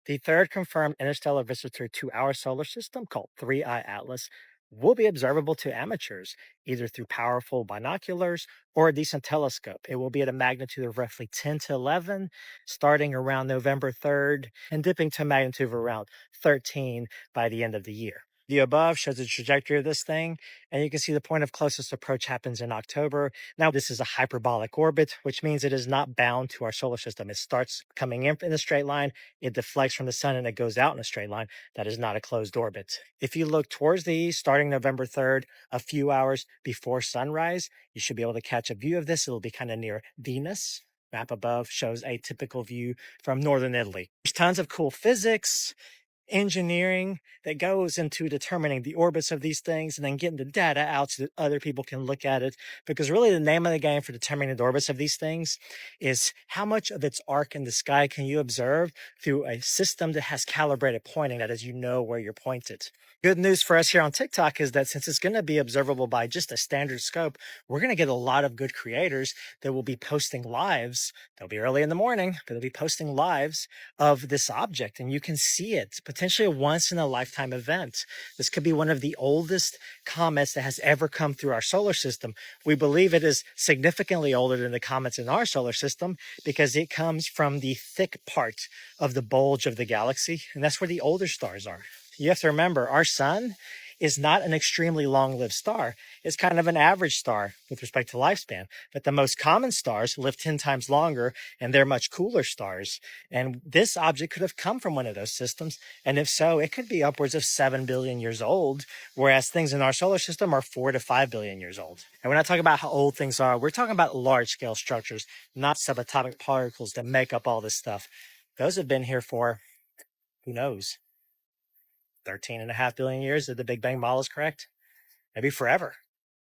The third confirmed interstellar visitor to our solar system, called 3I Atlas, will be observable to amateurs, either through powerful binoculars or a decent telescope. It will be at a magnitude of roughly 10 to 11, starting around November 3rd and dipping to a magnitude of around 13 by the end of the year. The above shows the trajectory of this thing, and you can see the point of closest approach happens in October. Now, this is a hyperbolic orbit, which means it is not bound to our solar system. It starts coming in a straight line, it deflects from the sun, and it goes out in a straight line. That is not a closed orbit. If you look towards the east, starting November 3rd, a few hours before sunrise, you should be able to catch a view of this. It'll be kind of near Venus. Map above shows a typical view from northern Italy. There's tons of cool physics, engineering that goes into determining the orbits of these things and then getting the data out so that other people can look at it. Because really, the name of the game for determining the orbits of these things is how much of its arc in the sky can you observe through a system that has calibrated pointing, that is, you know where you're pointed. Good news for us here on TikTok is that since it's going to be observable by just a standard scope, we're going to get a lot of good creators that will be posting lives. They'll be early in the morning, but they'll be posting lives of this object, and you can see it, potentially a once in a lifetime event. This could be one of the oldest comets that has ever come through our solar system. We believe it is significantly older than the comets in our solar system because it comes from the thick part of the bulge of the galaxy, and that's where the older stars are. You have to remember, our sun is not an extremely long-lived star. It's kind of an average star with respect to lifespan. But the most common stars live 10 times longer, and they're much cooler stars. And this object could have come from one of those systems. And if so, it could be upwards of 7 billion years old, whereas things in our solar system are 4 to 5 billion years old. And we're not talking about how old things are. We're talking about large-scale structures, not subatomic particles that make up all this stuff. Those have been here for, who knows, 13.5 billion years, if the Big Bang model is correct. Maybe forever.